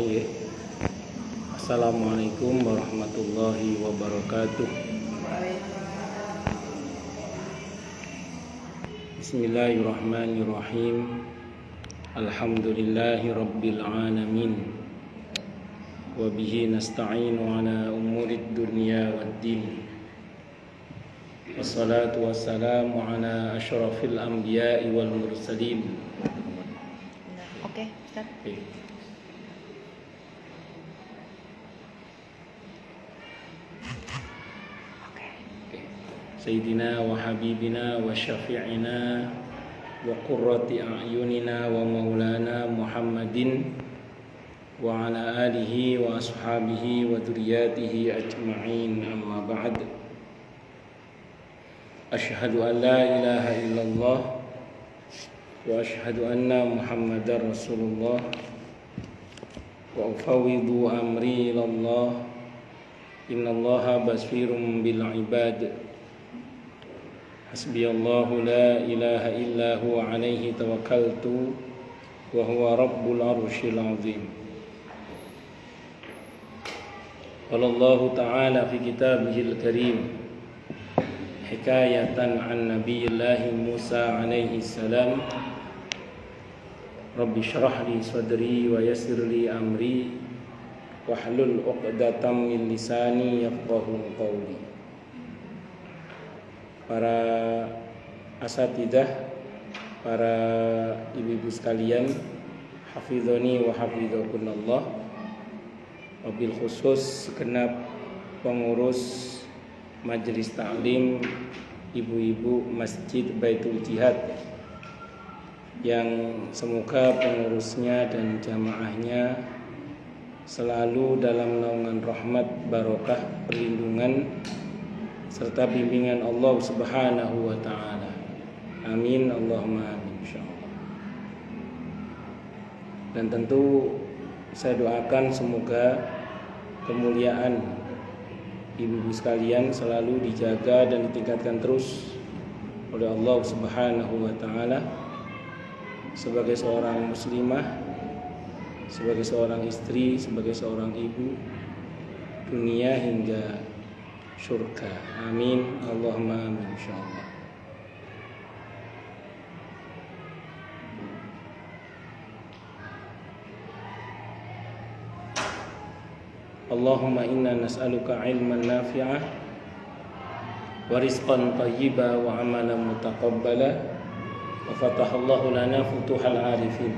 mulai ya. Assalamualaikum warahmatullahi wabarakatuh. Bismillahirrahmanirrahim. Alhamdulillahi rabbil alamin. Wa bihi nasta'inu ala umurid dunya waddin. Wassalatu wassalamu ala asyrafil anbiya'i wal mursalin. Oke, Ustaz. Sayyidina wa habibina wa syafi'ina wa qurrati a'yunina wa maulana Muhammadin wa ala alihi wa ashabihi wa dzurriyyatihi ajma'in, amma ba'd. Asyhadu an la ilaha illallah wa asyhadu anna Muhammadar Rasulullah wa ufawwidu amri ilallah innallaha basirun bil ibad. Hasbiyallahu la ilaha illa huwa alaihi tawakkaltu wa huwa rabbul arsyil azim. Qala Allah ta'ala fi kitabihil karim hikayatan an nabiyillahi Musa alaihi salam, Rabbi syrah li sadri wa yassir li amri wahlul 'uqdatam min lisani yafqahu qawli. Para asatidzah, para ibu-ibu sekalian, hafizoni wa hafizakunallah. Wabil khusus segenap pengurus majelis taklim ibu-ibu Masjid Baitul Jihad, yang semoga pengurusnya dan jamaahnya selalu dalam naungan rahmat, barokah, perlindungan serta bimbingan Allah Subhanahu wa ta'ala. Amin, Allahumma amin, insyaallah. Dan tentu saya doakan semoga kemuliaan ibu-ibu sekalian selalu dijaga dan ditingkatkan terus oleh Allah Subhanahu wa ta'ala sebagai seorang muslimah, sebagai seorang istri, sebagai seorang ibu, dunia hingga surga. Amin, Allahumma amin, insyaallah. Allahumma inna nas'aluka ilman nafi'ah wa rizqan thayyiba wa amalan mutaqabbala wa fatahallahu lana futuhal arifin.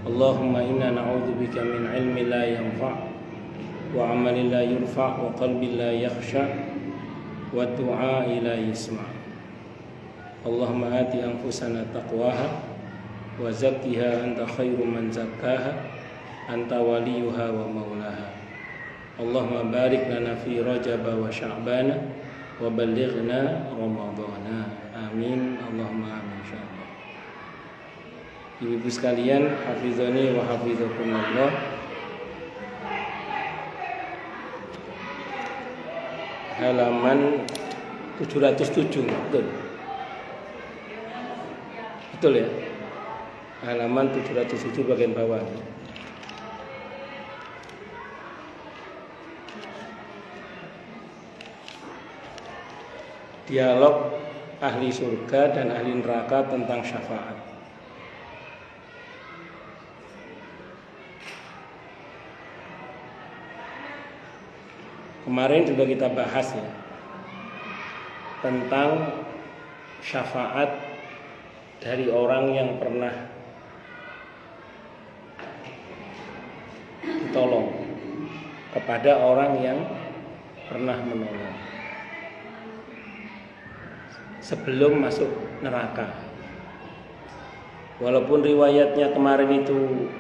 Allahumma inna na'udzubika min ilmi la yanfa' wa amalin la yurfa' wa qalbin la yakhsha' wa du'a'i la yusma'. Allahumma ati anfusana taqwaha wa zakkiha anta khairu man zakkaha anta waliyuha wa maulaha. Allahumma barik lana fi Rajab wa Sya'ban wa ballighna Ramadhana. Amin, Allahumma amin, insyaallah. Ibu-ibu sekalian, hafizani wa hafizakumullah. Halaman 707, betul? Betul ya? Halaman 707 bagian bawah. Dialog ahli surga dan ahli neraka tentang syafaat. Kemarin sudah kita bahas ya tentang syafaat dari orang yang pernah ditolong kepada orang yang pernah menolong sebelum masuk neraka. Walaupun riwayatnya kemarin itu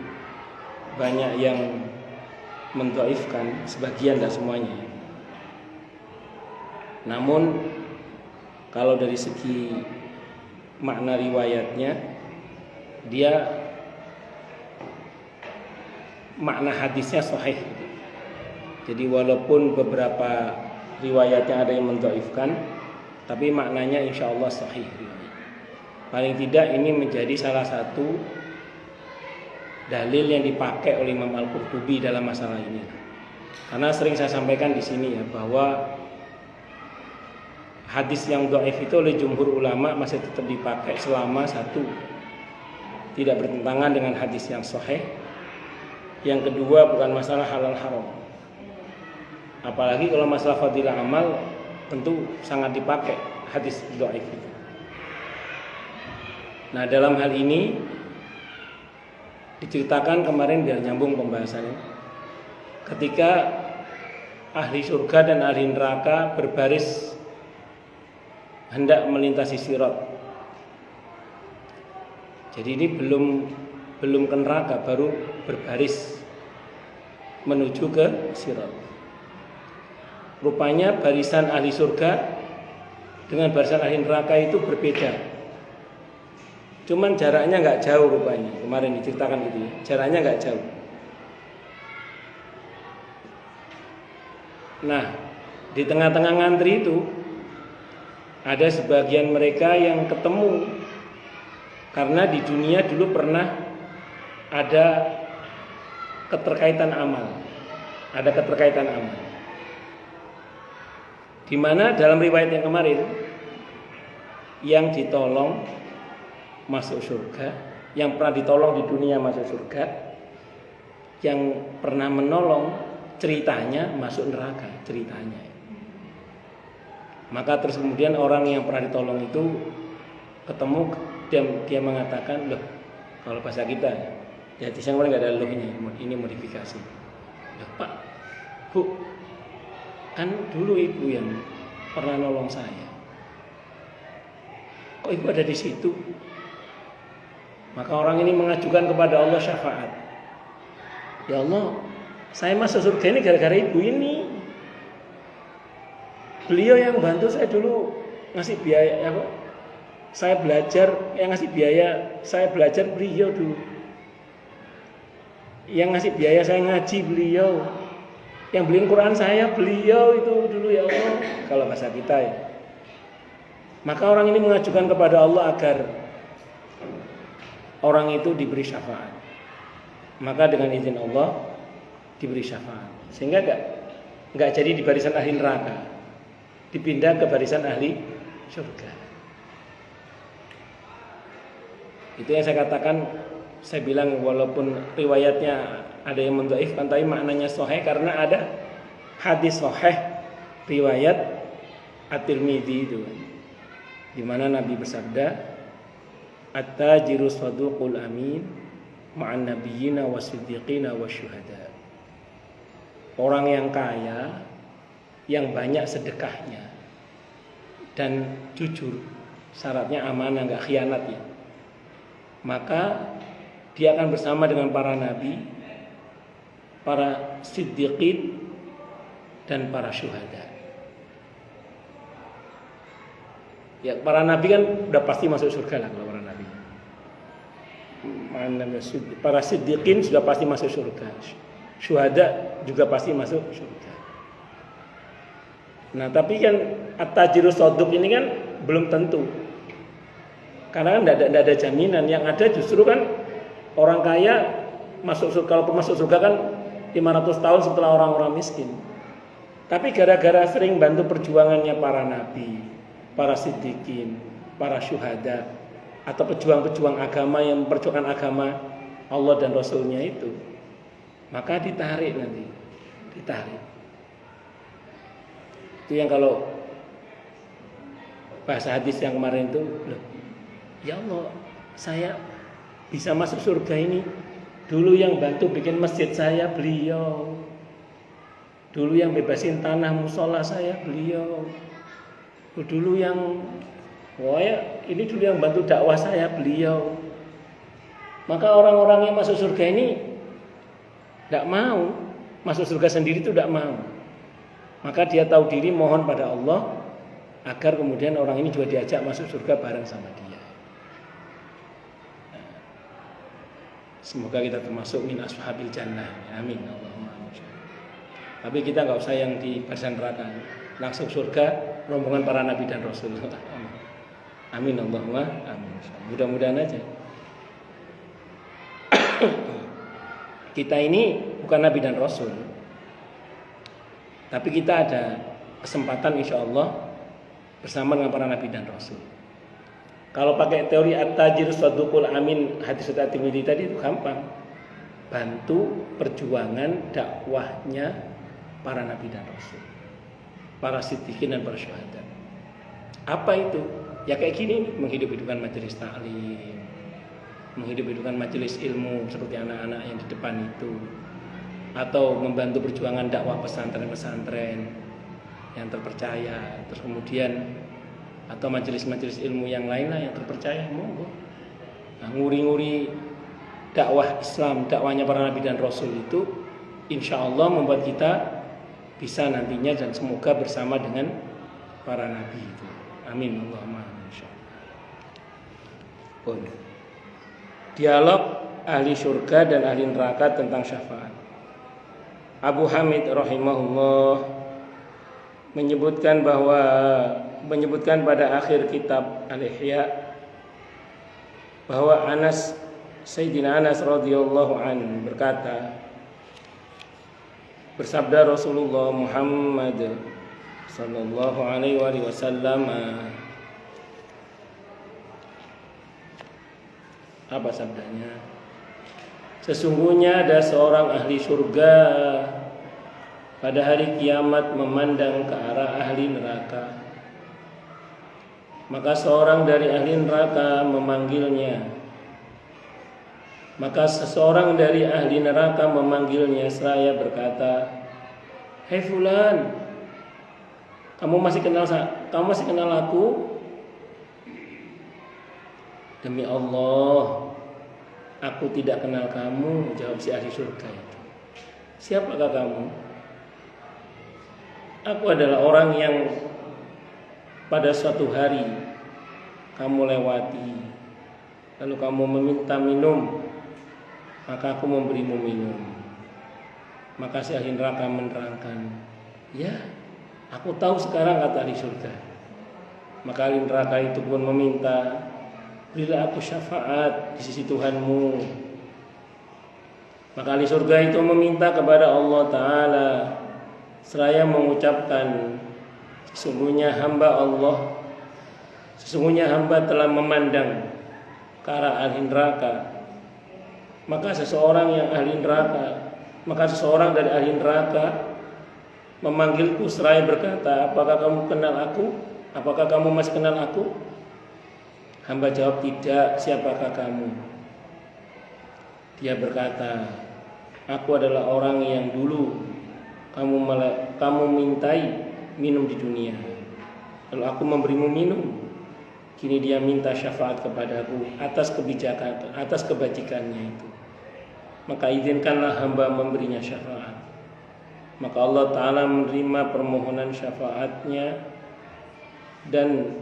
banyak yang mendhaifkan, sebagian, tidak semuanya. Namun kalau dari segi makna riwayatnya, dia makna hadisnya sahih. Jadi walaupun beberapa riwayatnya ada yang mendhaifkan, tapi maknanya insya Allah sahih. Paling tidak ini menjadi salah satu dalil yang dipakai oleh Imam Al-Qurtubi dalam masalah ini. Karena sering saya sampaikan di sini ya, bahwa hadis yang dhaif itu oleh jumhur ulama masih tetap dipakai selama satu, tidak bertentangan dengan hadis yang sahih. Yang kedua, bukan masalah halal haram. Apalagi kalau masalah fadilah amal, tentu sangat dipakai hadis dhaif itu. Nah, dalam hal ini diceritakan kemarin biar nyambung pembahasannya, ketika ahli surga dan ahli neraka berbaris hendak melintasi sirat. Jadi ini belum ke neraka, baru berbaris menuju ke sirat. Rupanya barisan ahli surga dengan barisan ahli neraka itu berbeda. Cuman jaraknya nggak jauh rupanya. Kemarin diceritakan gitu ya, jaraknya nggak jauh. Nah, di tengah-tengah ngantri itu ada sebagian mereka yang ketemu karena di dunia dulu pernah ada keterkaitan amal. Ada keterkaitan amal. Di mana dalam riwayat yang kemarin yang ditolong masuk surga, yang pernah ditolong di dunia masuk surga, yang pernah menolong ceritanya masuk neraka ceritanya. Maka terus kemudian orang yang pernah ditolong itu ketemu, dia mengatakan, loh kalau bahasa kita ya, di sana nggak ada lohnya, ini modifikasi. Loh Pak, Bu, kan dulu ibu yang pernah nolong saya, kok ibu ada di situ? Maka orang ini mengajukan kepada Allah syafaat. Ya Allah, saya masuk surga ini gara-gara ibu ini. Beliau yang bantu saya dulu ngasih biaya, ya kok saya belajar, yang ngasih biaya saya belajar beliau dulu. Yang ngasih biaya saya ngaji beliau. Yang beliin Quran saya beliau itu dulu ya Allah. Kalau bahasa kita ya. Maka orang ini mengajukan kepada Allah agar orang itu diberi syafaat. Maka dengan izin Allah diberi syafaat. Sehingga enggak jadi di barisan ahli neraka, dipindah ke barisan ahli surga. Itu yang saya katakan, saya bilang walaupun riwayatnya ada yang mendhaifkan, tapi maknanya sahih karena ada hadis sahih riwayat At-Tirmidzi itu, di mana Nabi bersabda, At-tajiru saduqul amin ma'an nabiyyina wasiddiqina wasyuhada. Orang yang kaya, yang banyak sedekahnya dan jujur, syaratnya amanah, enggak khianat ya, maka dia akan bersama dengan para nabi, para siddiqin dan para syuhada. Ya, para nabi kan udah pasti masuk surga lah kalau para nabi. Para siddiqin sudah pasti masuk surga. Syuhada juga pasti masuk surga. Nah, tapi kan at-tajirus shadiq ini kan belum tentu. Karena kan tidak ada jaminan. Yang ada justru kan orang kaya masuk surga, kalaupun masuk surga kan 500 tahun setelah orang-orang miskin. Tapi gara-gara sering bantu perjuangannya para nabi, para siddiqin, para syuhada, atau pejuang-pejuang agama yang memperjuangkan agama Allah dan Rasulnya itu, maka ditarik nanti, ditarik. Itu yang kalau bahasa hadis yang kemarin itu, loh, ya Allah, saya bisa masuk surga ini. Dulu yang bantu bikin masjid saya beliau. Dulu yang bebasin tanah musola saya beliau. Dulu yang ini dulu yang bantu dakwah saya beliau. Maka orang-orang yang masuk surga ini tidak mau masuk surga sendiri, itu tidak mau. Maka dia tahu diri, mohon pada Allah agar kemudian orang ini juga diajak masuk surga bareng sama dia. Semoga kita termasuk min ashabil jannah. Amin. Allahumma amin. Tapi kita nggak usah yang di barisan neraka, langsung surga rombongan para nabi dan rasul. Amin. Allahumma amin. Mudah-mudahan aja. Kita ini bukan Nabi dan Rasul, tapi kita ada kesempatan insya Allah bersama dengan para Nabi dan Rasul. Kalau pakai teori at-tajir sadduqul amin hadis At-Tirmidzi tadi itu gampang. Bantu perjuangan dakwahnya para Nabi dan Rasul, para siddiqin dan para syuhada. Apa itu? Ya kayak gini, menghidup-hidupkan majelis taklim, menghidup-hidupkan majelis ilmu seperti anak-anak yang di depan itu, atau membantu perjuangan dakwah pesantren-pesantren yang terpercaya, terus kemudian atau majelis-majelis ilmu yang lain lah yang terpercaya, monggo. Nah, nguri-nguri dakwah Islam, dakwahnya para Nabi dan Rasul itu insya Allah membuat kita bisa nantinya dan semoga bersama dengan para Nabi itu. Amin Allahumma amin insyaallah. Dialog ahli surga dan ahli neraka tentang syafaat. Abu Hamid rahimahullah menyebutkan pada akhir kitab Al-Ihya bahwa Sayyidina Anas radhiyallahu an berkata, bersabda Rasulullah Muhammad sallallahu alaihi wasallam, apa sabdanya? Sesungguhnya ada seorang ahli surga pada hari kiamat memandang ke arah ahli neraka. Maka seorang dari ahli neraka memanggilnya. Maka seseorang dari ahli neraka memanggilnya seraya berkata, "Hei fulan, kamu masih kenal aku?" "Demi Allah, aku tidak kenal kamu," jawab si ahli surga itu. "Siapakah kamu?" "Aku adalah orang yang pada suatu hari kamu lewati, lalu kamu meminta minum, maka aku memberimu minum." Maka si ahli neraka menerangkan, "Ya, aku tahu sekarang," kata ahli surga. Maka ahli neraka itu pun meminta, "Berilah aku syafaat di sisi Tuhanmu." Maka ahli surga itu meminta kepada Allah Ta'ala seraya mengucapkan, sesungguhnya hamba telah memandang ke arah ahli neraka. Maka seseorang dari ahli neraka memanggilku seraya berkata, "Apakah kamu kenal aku? Apakah kamu masih kenal aku?" Hamba jawab, "Tidak, siapakah kamu?" Dia berkata, "Aku adalah orang yang dulu kamu mintai minum di dunia, lalu aku memberimu minum. Kini dia minta syafaat kepadaku atas kebajikannya itu. Maka izinkanlah hamba memberinya syafaat." Maka Allah Ta'ala menerima permohonan syafaatnya, dan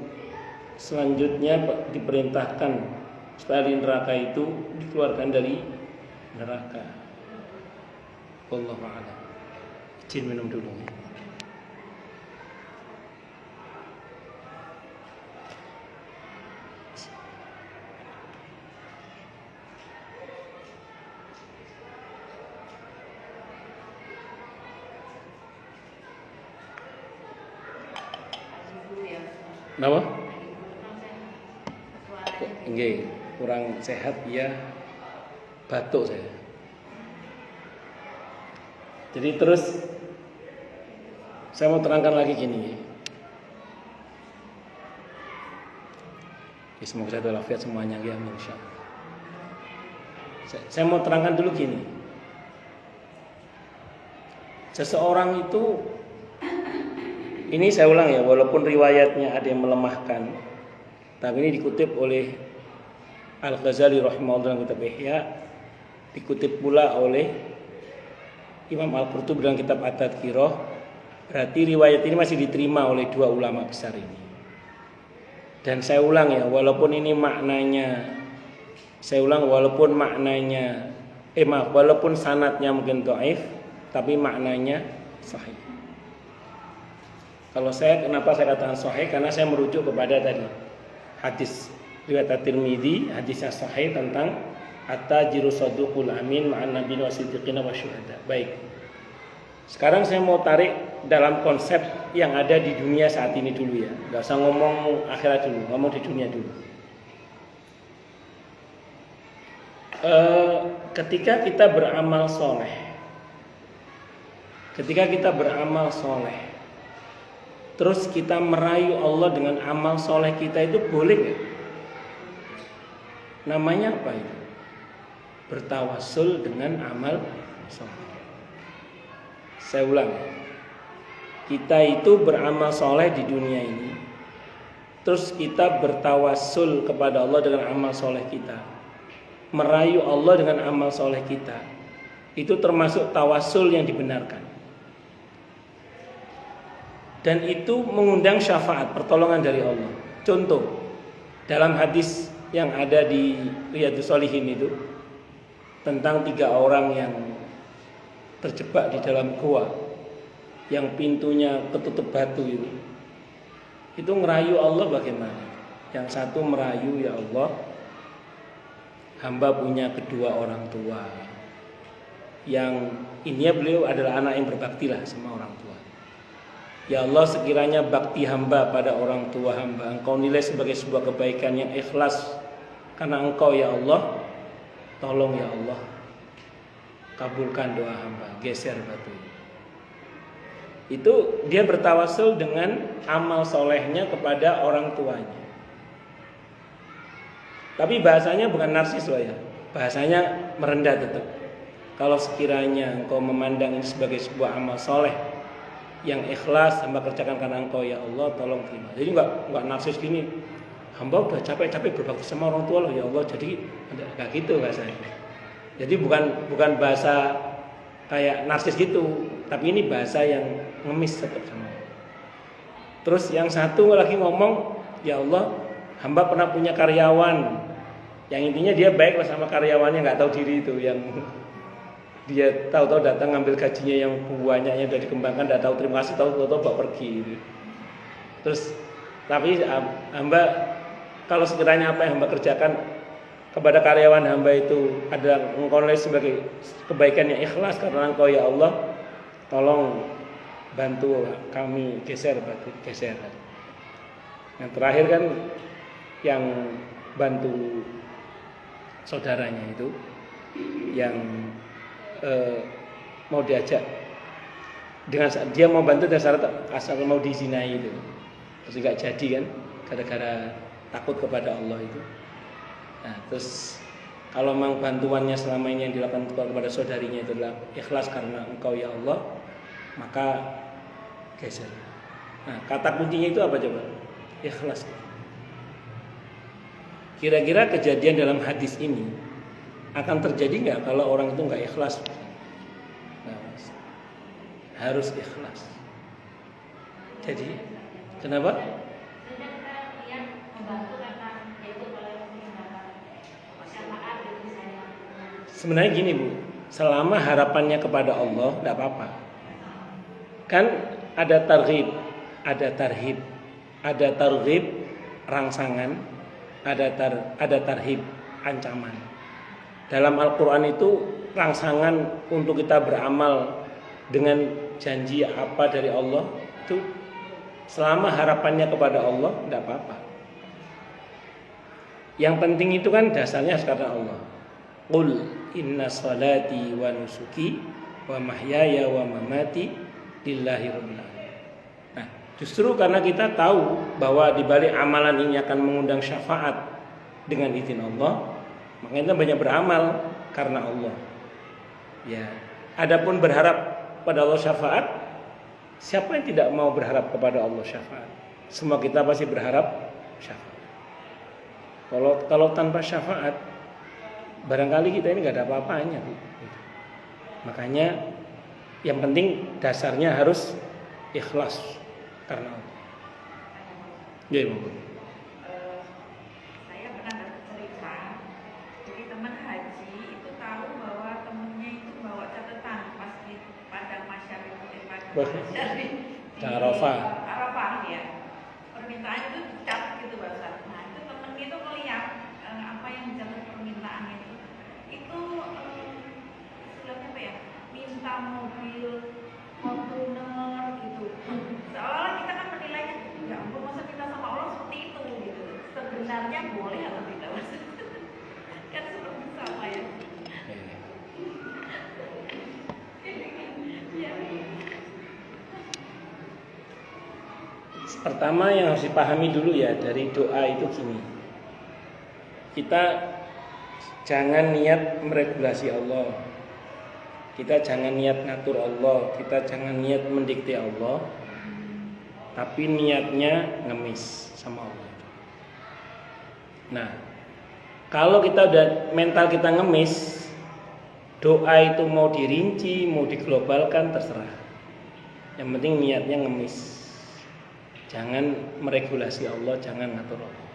selanjutnya diperintahkan supaya neraka itu dikeluarkan dari neraka. Wallahu a'lam. Izin minum dulu. Kenapa? Nggih, kurang sehat ya, batuk saya. Jadi terus saya mau terangkan lagi gini. Semoga saya walafiat semuanya ya, insyaallah. Saya mau terangkan dulu gini. Seseorang itu, ini saya ulang ya, walaupun riwayatnya ada yang melemahkan, tapi ini dikutip oleh Al-Ghazali rahimahullah dalam kitab Ihya, dikutip pula oleh Imam Al-Qurtubi dalam kitab At-Tadhkirah. Berarti riwayat ini masih diterima oleh dua ulama besar ini. Dan saya ulang ya, walaupun sanadnya mungkin dhaif, tapi maknanya sahih. Kalau kenapa saya katakan sahih? Karena saya merujuk kepada tadi hadis riwayat At-Tirmidzi, hadisnya sahih tentang At-tajiru saduqul amin ma'an nabiyyin wasiddiqina wasyuhada. Baik. Sekarang saya mau tarik dalam konsep yang ada di dunia saat ini dulu ya. Enggak usah ngomong akhirat dulu, ngomong di dunia dulu. Ketika kita beramal soleh, terus kita merayu Allah dengan amal soleh kita, itu boleh nggak? Namanya apa itu? Bertawassul dengan amal soleh. Saya ulang, kita itu beramal soleh di dunia ini, terus kita bertawassul kepada Allah dengan amal soleh kita, merayu Allah dengan amal soleh kita, itu termasuk tawassul yang dibenarkan. Dan itu mengundang syafaat, pertolongan dari Allah. Contoh, dalam hadis yang ada di Riyadhus Shalihin itu, tentang 3 orang yang terjebak di dalam gua, yang pintunya ketutup batu itu ngerayu Allah bagaimana? Yang satu merayu, ya Allah, hamba punya kedua orang tua, yang ini beliau adalah anak yang berbakti lah sama orang tua. Ya Allah, sekiranya bakti hamba pada orang tua hamba Engkau nilai sebagai sebuah kebaikan yang ikhlas karena Engkau, ya Allah, tolong ya Allah, kabulkan doa hamba, geser batu. Itu dia bertawassul dengan amal solehnya kepada orang tuanya. Tapi bahasanya bukan narsis loh ya, bahasanya merendah tetap. Kalau sekiranya engkau memandang ini sebagai sebuah amal soleh yang ikhlas hamba kerjakan karena Engkau, ya Allah, tolong terima. Jadi enggak narsis gini, hamba udah capek-capek berbakti sama orang tua loh ya Allah, jadi enggak gitu bahasanya. Jadi bukan bahasa kayak narsis gitu, tapi ini bahasa yang ngemis tetap sama. Terus yang satu lagi ngomong, ya Allah, hamba pernah punya karyawan yang intinya dia baik sama karyawannya, nggak tahu diri itu, yang dia tahu-tahu datang ngambil gajinya yang banyaknya udah dikembangkan, nggak tahu terima kasih, tahu-tahu bawa pergi gitu. Terus tapi hamba, kalau sekiranya apa yang hamba kerjakan kepada karyawan hamba itu adalah Engkau nilai sebagai kebaikan yang ikhlas karena Engkau, ya Allah, tolong bantu kami geser batu, geser. Yang terakhir kan yang bantu saudaranya itu yang mau diajak dengan dia mau bantu dan syarat asal mau dizinai itu, terus nggak jadi kan gara-gara takut kepada Allah itu. Nah, terus kalau memang bantuannya selama ini yang dilakukan kepada saudarinya itu adalah ikhlas karena Engkau, ya Allah, maka geser. Nah, kata kuncinya itu apa coba? Ikhlas. Kira-kira kejadian dalam hadis ini akan terjadi nggak kalau orang itu nggak ikhlas? Nah, harus ikhlas. Jadi kenapa? Sebenarnya gini Bu, selama harapannya kepada Allah tidak apa-apa. Kan ada targhib, ada tarhib, ada targhib rangsangan, ada tarhib ancaman. Dalam Al-Quran itu rangsangan untuk kita beramal dengan janji apa dari Allah itu selama harapannya kepada Allah tidak apa-apa. Yang penting itu kan dasarnya karena Allah. Qul inna salati wa nusuki wa mahyaya wa mamati lillahi rabbil alamin. Nah, justru karena kita tahu bahwa di balik amalan ini akan mengundang syafaat dengan izin Allah, makanya kita banyak beramal karena Allah. Ya, adapun berharap pada Allah syafaat, siapa yang tidak mau berharap kepada Allah syafaat? Semua kita pasti berharap syafaat. Kalau tanpa syafaat, barangkali kita ini nggak ada apa-apanya. Makanya yang penting dasarnya harus ikhlas karena Allah. Ya, Ibu. Saya pernah dapat cerita, jadi teman haji itu tahu bahwa temennya itu bawa catatan pas di padang masyarakat di Arafah ya. Permintaan itu dicatat gitu bahasa. Nah itu temennya itu melihat apa yang dicatat permintaan itu. mobil Fortuner gitu. Seolah-olah kita kan menilainya, ya ampun masa kita sama Allah seperti itu gitu. Sebenarnya boleh atau tidak Mas? Kan seperti sama ya. Pertama yang harus dipahami dulu ya dari doa itu gini. Kita jangan niat meregulasi Allah. Kita jangan niat ngatur Allah. Kita jangan niat mendikte Allah. Tapi niatnya ngemis sama Allah. Nah, kalau kita udah mental kita ngemis, doa itu mau dirinci, mau diglobalkan terserah. Yang penting niatnya ngemis. Jangan meregulasi Allah, jangan ngatur Allah.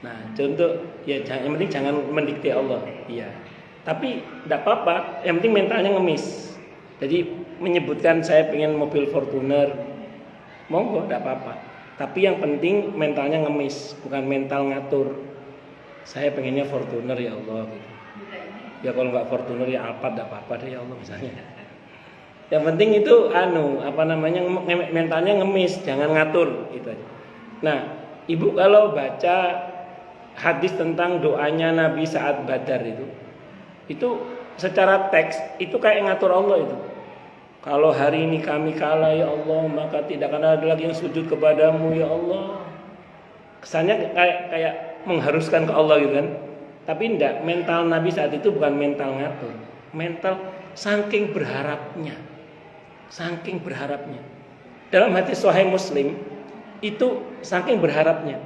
Nah, contoh ya yang penting jangan mendikte Allah. Iya. Tapi tidak apa-apa, yang penting mentalnya ngemis. Jadi menyebutkan saya pengen mobil Fortuner, monggo tidak apa-apa. Tapi yang penting mentalnya ngemis, bukan mental ngatur. Saya pengennya Fortuner ya Allah gitu. Ya kalau nggak Fortuner ya Alphard tidak apa-apa deh ya Allah misalnya. Yang penting itu mentalnya ngemis, jangan ngatur itu aja. Nah, Ibu kalau baca hadis tentang doanya Nabi saat Badar itu secara teks itu kayak ngatur Allah itu. Kalau hari ini kami kalah ya Allah, maka tidak akan ada lagi yang sujud kepadamu ya Allah. Kesannya kayak mengharuskan ke Allah gitu kan. Tapi enggak, mental Nabi saat itu bukan mental ngatur. Mental saking berharapnya. Saking berharapnya. Dalam hadis Sahih Muslim itu saking berharapnya.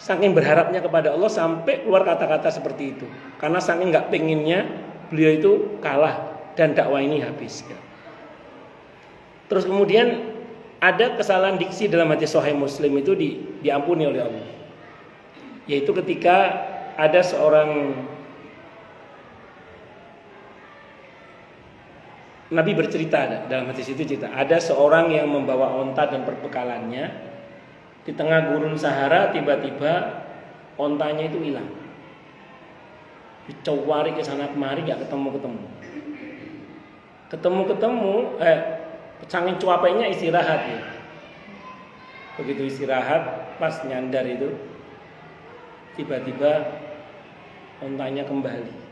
Saking berharapnya kepada Allah sampai keluar kata-kata seperti itu. Karena saking enggak pengennya beliau itu kalah dan dakwah ini habis. Terus kemudian ada kesalahan diksi dalam hadis Sahih Muslim itu diampuni oleh Allah. Yaitu ketika ada seorang Nabi bercerita dalam hadis itu cerita, ada seorang yang membawa onta dan perbekalannya di tengah gurun Sahara, tiba-tiba ontanya itu hilang. Dicari ke sana kemari nggak ketemu. Saking cuapainya istirahat ya. Begitu istirahat, pas nyandar itu tiba-tiba ontanya kembali.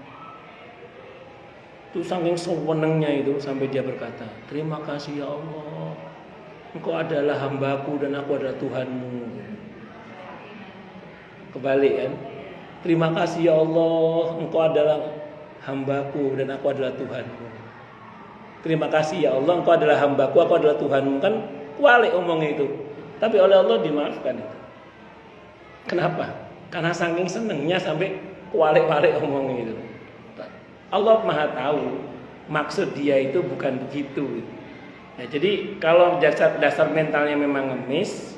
Itu saking sewenengnya itu sampai dia berkata, terima kasih ya Allah, Engkau adalah hambaku dan aku adalah Tuhanmu. Kebalik kan? Terima kasih ya Allah, Engkau adalah hambaku dan aku adalah Tuhanmu. Terima kasih ya Allah, Engkau adalah hambaku, aku adalah Tuhanmu. Kan kualik omongnya itu. Tapi oleh Allah dimaafkan itu. Kenapa? Karena saking senengnya sampai kualik-kualik omongnya itu. Allah Maha tahu maksud dia itu bukan begitu. Nah, jadi kalau dasar mentalnya memang ngemis,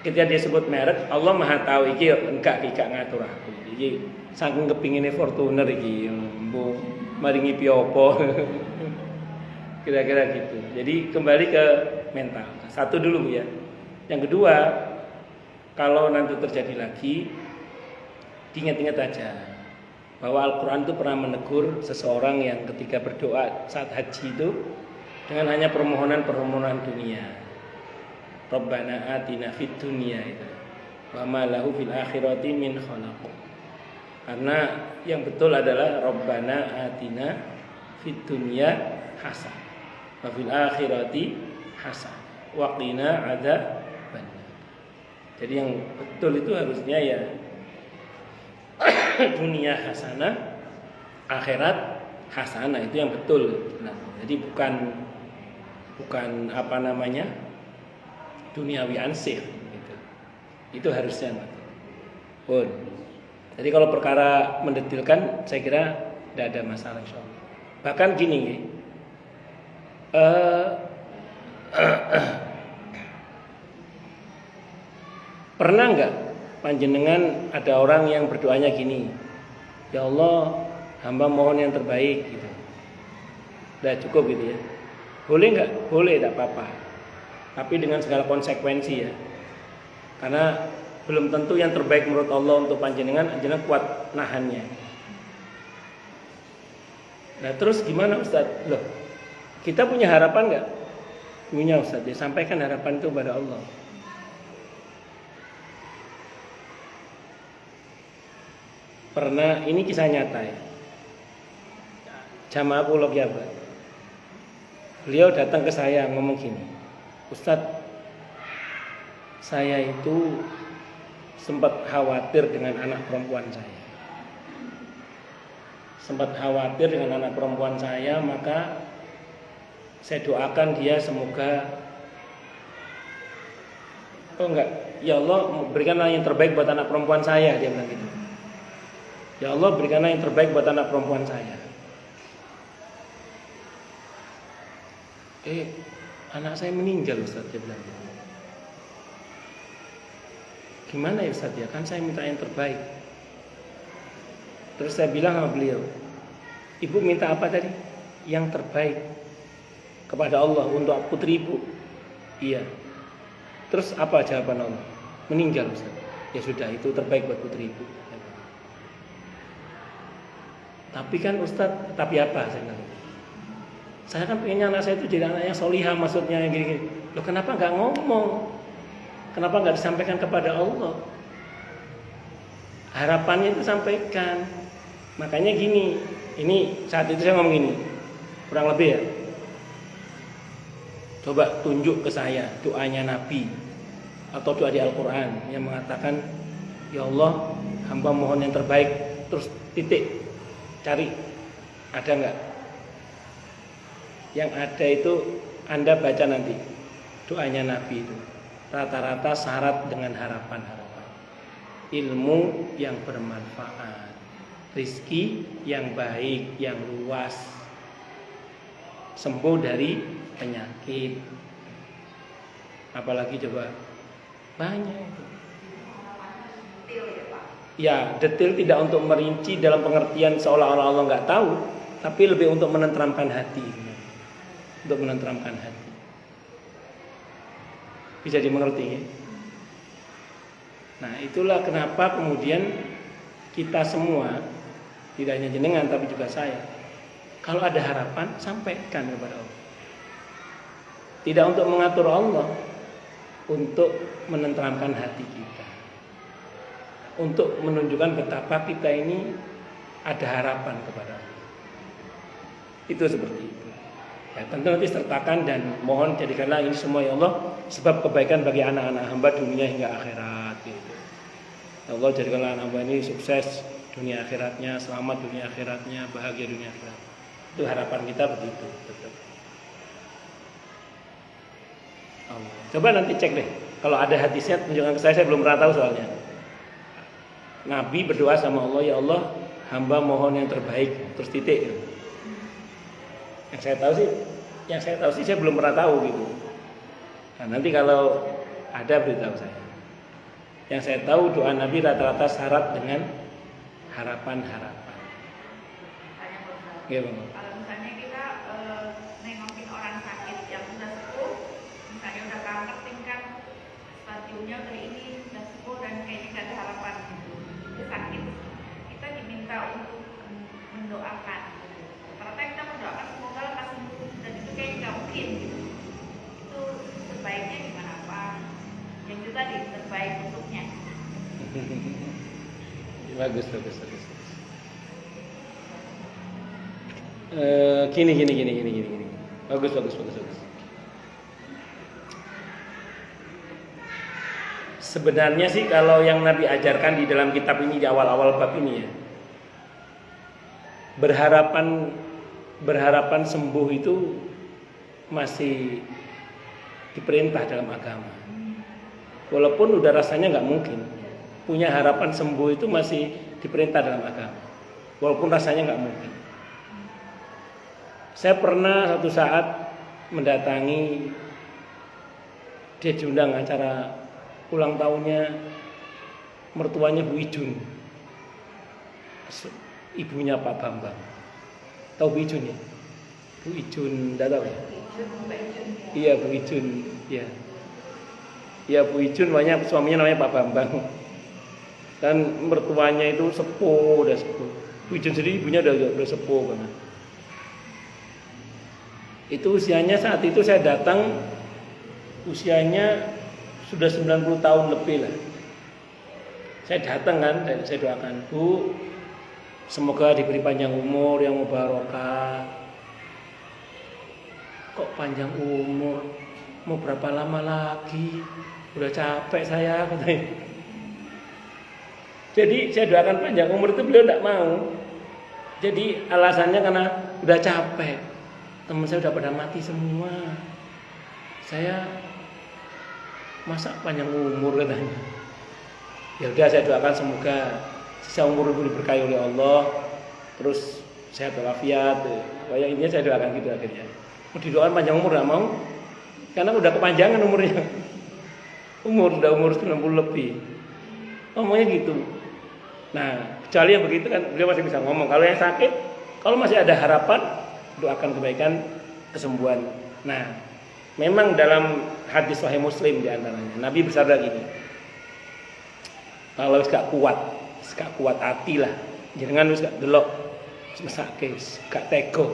ketika dia sebut merek, Allah Maha tahu iki enggak ngatur aku. Iki saking kepingine Fortuner iki, maringi piopo. Kira-kira gitu. Jadi kembali ke mental. Satu dulu Bu ya. Yang kedua, kalau nanti terjadi lagi, diingat-ingat aja bahwa Al-Quran itu pernah menegur seseorang yang ketika berdoa saat haji itu dengan hanya permohonan dunia. Rabbana atina fid dunya itu. Wa ma lahu fil akhirati min khalaq. Karena yang betul adalah Rabbana atina fid dunya hasan. Wa fil akhirati hasan. Wa qina adzabannar. Jadi yang betul itu harusnya ya dunia hasanah, akhirat hasanah, itu yang betul. Nah, jadi bukan duniawi ansih gitu. Itu harusnya. Pun. Jadi kalau perkara mendetilkan saya kira tidak ada masalah insyaallah. Bahkan gini pernah enggak panjenengan ada orang yang berdoanya gini, ya Allah, hamba mohon yang terbaik gitu. Udah cukup gitu ya. Boleh enggak? Boleh, tidak apa-apa. Tapi dengan segala konsekuensi ya. Karena belum tentu yang terbaik menurut Allah untuk panjenengan kuat nahannya. Nah terus gimana Ustaz? Loh, Kita punya harapan nggak? Punya Ustaz. Ya, sampaikan harapan itu kepada Allah. Pernah, ini kisah nyata ya. Jamaah Pulau Jawa. Beliau datang ke saya ngomong gini, Ustadz, saya itu sempat khawatir dengan anak perempuan saya. Maka saya doakan dia semoga, ya Allah berikanlah yang terbaik buat anak perempuan saya, dia bilang gitu. Ya Allah berikanlah yang terbaik buat anak perempuan saya. Anak saya meninggal Ustaz, dia bilang gitu. Gimana ya Ustaz ya, kan saya minta yang terbaik. Terus saya bilang sama beliau, Ibu minta apa tadi? Yang terbaik kepada Allah untuk putri Ibu. Iya. Terus apa jawaban Allah? Meninggal Ustaz. Ya sudah, itu terbaik buat putri Ibu. Tapi kan Ustaz, tapi apa? Saya kan pengennya anak saya itu jadi anak yang solihah, maksudnya yang gini-gini. Loh kenapa nggak ngomong? Kenapa nggak disampaikan kepada Allah? Harapannya itu sampaikan. Makanya gini, ini saat itu saya ngomong gini, kurang lebih ya. Coba tunjuk ke saya doanya Nabi atau doa di Al-Quran yang mengatakan, Ya Allah, hamba mohon yang terbaik, terus titik, cari, ada nggak? Yang ada itu Anda baca nanti doanya Nabi itu. Rata-rata syarat dengan harapan-harapan. Ilmu yang bermanfaat, rizki yang baik, yang luas, sembuh dari penyakit. Apalagi coba, banyak itu. Ya, detail tidak untuk merinci dalam pengertian seolah-olah Allah nggak tahu, tapi lebih untuk menenteramkan hati. Untuk menenteramkan hati. Bisa dimengerti ya? Nah, itulah kenapa kemudian kita semua, tidak hanya jenengan tapi juga saya, kalau ada harapan sampaikan kepada Allah. Tidak untuk mengatur Allah, untuk menenteramkan hati kita, untuk menunjukkan betapa kita ini ada harapan kepada Allah. Itu seperti itu. Ya, tentu nanti sertakan dan mohon jadikanlah ini semua ya Allah sebab kebaikan bagi anak-anak hamba dunia hingga akhirat gitu. Ya Allah jadikanlah anak hamba ini sukses dunia akhiratnya, selamat dunia akhiratnya, bahagia dunia akhirat. Itu harapan kita begitu tetap. Allah. Coba nanti cek deh. Kalau ada hadisnya tunjukkan ke saya belum pernah tahu soalnya. Nabi berdoa sama Allah, ya Allah, hamba mohon yang terbaik, terus titik. Yang saya tahu sih saya belum pernah tahu gitu. Nah, nanti kalau ada beritahu saya. Yang saya tahu doa Nabi rata-rata syarat dengan harapan-harapan. Kalau misalnya kita nengokin orang sakit yang sudah sepuh, misalnya udah kanker tingkat stadiumnya udah ini sudah sepuh dan kayaknya nggak ada harapan gitu, dia sakit, kita diminta untuk mendoakan. Ternyata kita mendoakan semoga lekas sembuh dan itu kayaknya nggak mungkin gitu. Itu sebaiknya gimana Pak? Yang itu tadi terbaik untuknya. Bagus. Gini. Bagus. Sebenarnya sih kalau yang Nabi ajarkan di dalam kitab ini di awal-awal bab ini ya, berharapan sembuh itu masih diperintah dalam agama. Walaupun udah rasanya nggak mungkin, punya harapan sembuh itu masih diperintah dalam agama. Walaupun rasanya nggak mungkin. Saya pernah satu saat mendatangi, dia diundang acara ulang tahunnya mertuanya Bu Ijun, ibunya Pak Bambang. Tahu Bu Ijun ya? Bu Ijun, enggak tahu ya? Iya Bu Ijun, ya. Ya Bu Ijun, suaminya namanya Pak Bambang. Dan mertuanya itu udah sepuh. Bu Ijun sendiri ibunya udah sepuh banget. Itu usianya saat itu saya datang usianya sudah 90 tahun lebih lah. Saya datang kan, saya doakan, Bu, semoga diberi panjang umur yang mubarakah. Kok panjang umur? Mau berapa lama lagi? Udah capek saya katanya. Jadi saya doakan panjang umur itu beliau tidak mau. Jadi alasannya karena udah capek. Teman saya udah pada mati semua. Saya masa panjang umur katanya. Ya udah saya doakan semoga sisa umur ibu diberkahi oleh Allah. Terus sehat walafiat. Kayak ini saya doakan gitu akhirnya. Mau didoakan panjang umur enggak mau. Karena udah kepanjangan umurnya. Udah umur 90 lebih. Ngomongnya gitu. Nah, kecuali yang begitu kan beliau masih bisa ngomong. Kalau yang sakit, kalau masih ada harapan, doakan kebaikan, kesembuhan. Nah, memang dalam hadis Sahih Muslim di antaranya, Nabi bersabda gini. Kalau gak kuat hati lah. Jangan wis gak delok mesake, gak tega.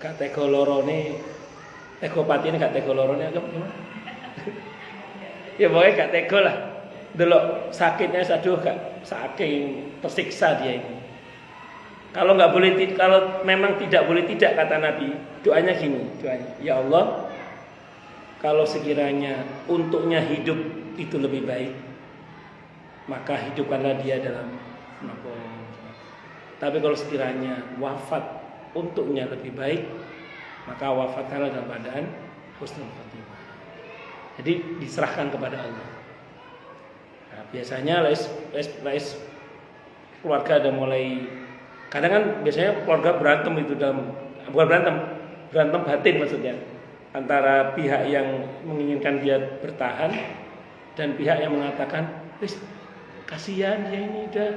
Gak tega lorone, tega patine gak tega lorone agak gimana? Ya pokoknya gak tega lah. Delok sakitnya aduh gak saking tersiksa dia ini. Kalau memang tidak boleh tidak kata Nabi, doanya gini, ya Allah, kalau sekiranya untuknya hidup itu lebih baik, maka hidupkanlah dia dalam kemampuan. Tapi kalau sekiranya wafat untuknya lebih baik, maka wafatkanlah dalam keadaan husnul khotimah. Jadi diserahkan kepada Allah. Nah, biasanya les keluarga ada mulai, kadang kan biasanya keluarga berantem itu bukan berantem batin maksudnya, antara pihak yang menginginkan dia bertahan dan pihak yang mengatakan, kasihan dia ini udah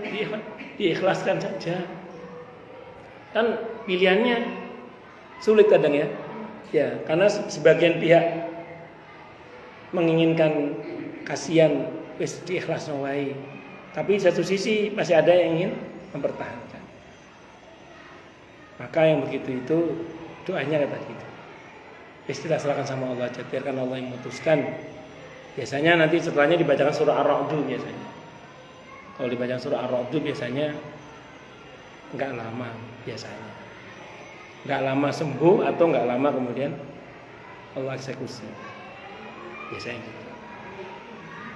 diikhlaskan saja. Kan pilihannya sulit kadang ya. Ya, karena sebagian pihak menginginkan kasihan wis diikhlasno wae. Tapi satu sisi masih ada yang ingin mempertahankan. Maka yang begitu itu doanya kata gitu. Wis kita serahkan sama Allah aja, biarkan Allah yang memutuskan. Biasanya nanti setelahnya dibacakan surah Ar-Ra'd biasanya. Kalau dibacakan surah Ar-Ra'd biasanya enggak lama biasanya. Enggak lama sembuh atau enggak lama kemudian Allah eksekusi. Biasanya gitu.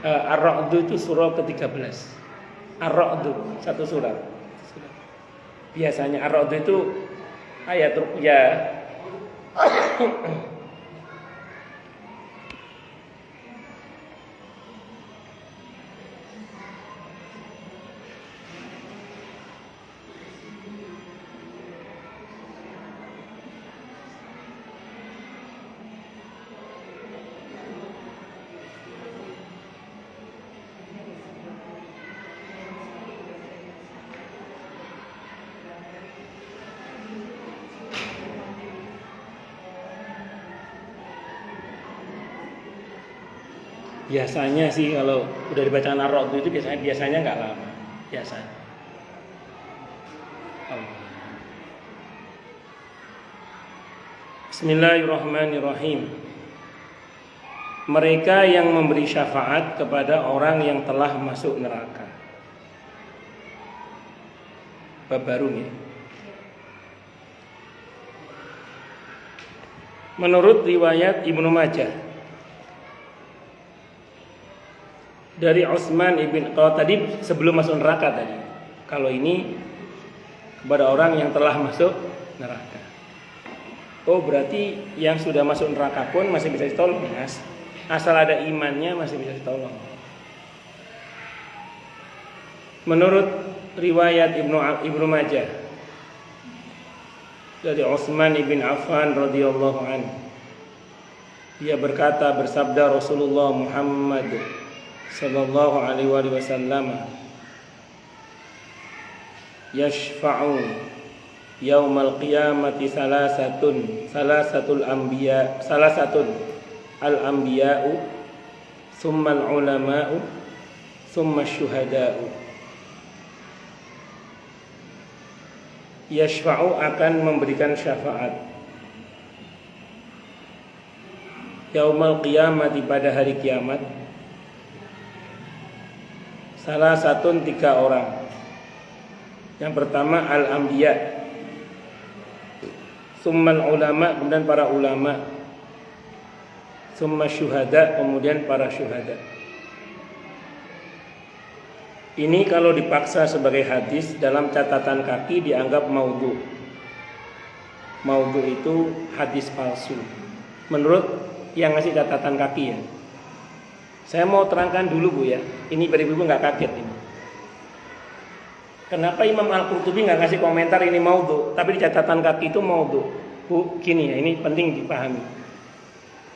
Ar-Ra'd itu surah ke-13. Ar-Ra'd satu surat. Biasanya Ar-Ra'd itu ayat ruqyah. Biasanya sih kalau udah dibacakan Ar-Ra'd itu biasanya nggak lama, biasanya. Bismillahirrahmanirrahim. Mereka yang memberi syafaat kepada orang yang telah masuk neraka. Bab baru nih. Menurut riwayat Ibnu Majah dari Utsman ibn, kalau tadi sebelum masuk neraka tadi, kalau ini kepada orang yang telah masuk neraka. Oh berarti yang sudah masuk neraka pun masih bisa ditolong, Mas. Asal ada imannya masih bisa ditolong. Menurut riwayat Ibnu Majah dari Utsman ibn Affan radhiyallahu anhu, dia bersabda Rasulullah Muhammad sallallahu alaihi wasallam, yashfa'u yaumal qiyamati salasatul al-anbiya'u thumma al-ulama'u thumma asy-syuhada'u. yashfa'u akan memberikan syafaat yaumal qiyamati pada hari kiamat salah satu 3 orang. Yang pertama al-anbiya, summal ulama, kemudian para ulama, summa syuhada, kemudian para syuhada. Ini kalau dipaksa sebagai hadis dalam catatan kaki dianggap maudhu. Maudhu itu hadis palsu menurut yang ngasih catatan kaki ya. Saya mau terangkan dulu Bu ya. Ini biar ibu nggak kaget ini. Kenapa Imam Al-Qurtubi nggak ngasih komentar ini maudhu, tapi di catatan kaki itu maudhu? Bu, gini ya, ini penting dipahami.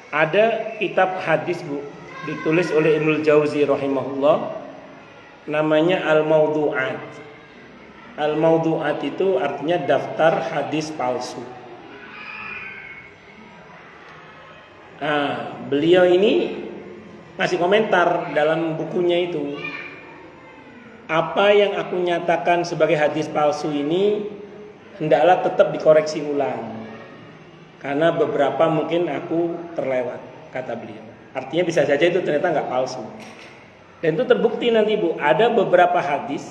Ada kitab hadis Bu, ditulis oleh Ibnul Jauzi rahimahullah, namanya Al-Mawdu'at. Al-Mawdu'at itu artinya daftar hadis palsu. Nah, beliau ini ngasih komentar dalam bukunya itu, apa yang aku nyatakan sebagai hadis palsu ini hendaklah tetap dikoreksi ulang, karena beberapa mungkin aku terlewat, kata beliau. Artinya bisa saja itu ternyata nggak palsu. Dan itu terbukti nanti Bu, ada beberapa hadis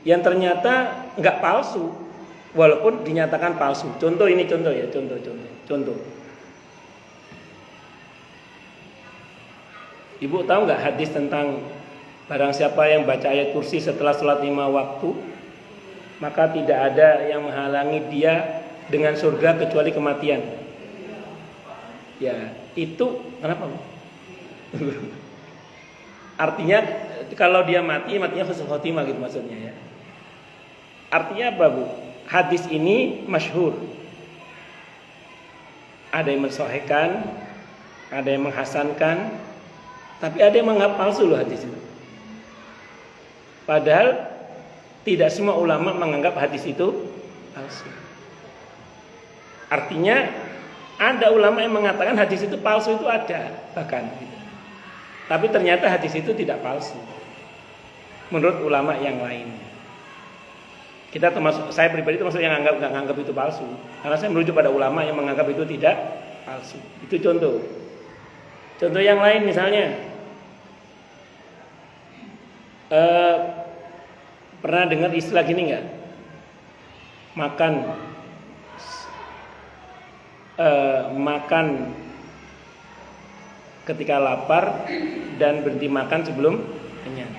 yang ternyata nggak palsu walaupun dinyatakan palsu. Contoh ini, contoh ya, contoh. Ibu tahu nggak hadis tentang barang siapa yang baca ayat kursi setelah sholat 5 waktu, maka tidak ada yang menghalangi dia dengan surga kecuali kematian. Ya, itu kenapa Bu? Artinya kalau dia matinya husnul khotimah gitu maksudnya ya. Artinya apa Bu? Hadis ini masyhur. Ada yang mensahihkan, ada yang menghasankan, tapi ada yang menganggap palsu loh hadis itu. Padahal tidak semua ulama menganggap hadis itu palsu. Artinya ada ulama yang mengatakan hadis itu palsu, itu ada bahkan. Tapi ternyata hadis itu tidak palsu menurut ulama yang lainnya. Kita termasuk, saya pribadi termasuk yang nggak menganggap itu palsu, karena saya merujuk pada ulama yang menganggap itu tidak palsu. Itu contoh. Contoh yang lain misalnya, pernah dengar istilah gini nggak? Makan ketika lapar dan berhenti makan sebelum kenyang.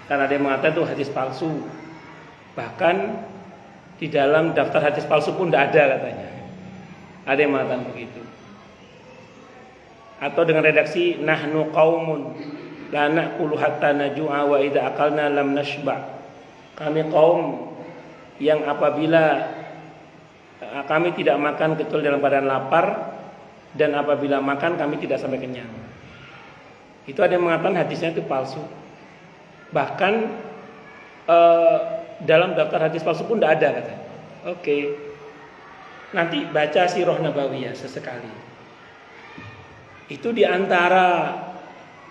Karena ada yang mengatakan itu hadis palsu. Bahkan di dalam daftar hadis palsu pun tidak ada katanya. Ada yang mengatakan begitu. Atau dengan redaksi nahnu qaumun la na'kulu hatta najua wa idza akalna lam nashba. Kami kaum yang apabila kami tidak makan kecuali dalam keadaan lapar, dan apabila makan kami tidak sampai kenyang. Itu ada yang mengatakan hadisnya itu palsu. Bahkan dalam daftar hadis palsu pun tidak ada katanya. Oke. Nanti baca Sirah Nabawiyah sesekali. Itu diantara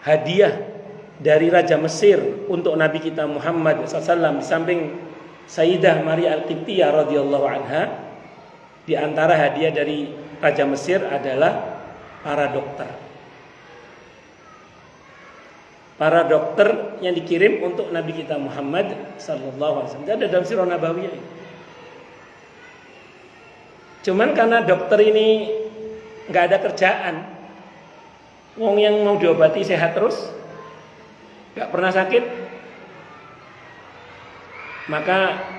hadiah dari Raja Mesir untuk Nabi kita Muhammad SAW, di samping Sayyidah Maria Al-Qibtiyah radhiyallahu anha, di antara hadiah dari Raja Mesir adalah para dokter. Para dokter yang dikirim untuk Nabi kita Muhammad sallallahu alaihi wasallam. Ada dalam Sirah Nabawiyah. Cuman karena dokter ini nggak ada kerjaan, wong yang mau diobati sehat terus, nggak pernah sakit, maka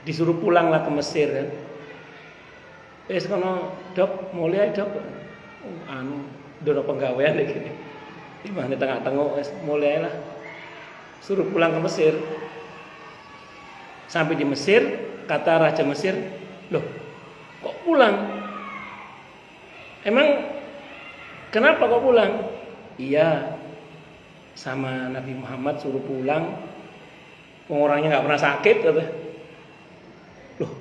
disuruh pulanglah ke Mesir kan. Wis kono dok, mulai dok, dono penggawean deh gini. Di mana tengah-tengah mulailah suruh pulang ke Mesir. Sampai di Mesir, kata Raja Mesir, loh kok pulang? Emang kenapa kok pulang? Iya, sama Nabi Muhammad suruh pulang, orangnya nggak pernah sakit kata. Loh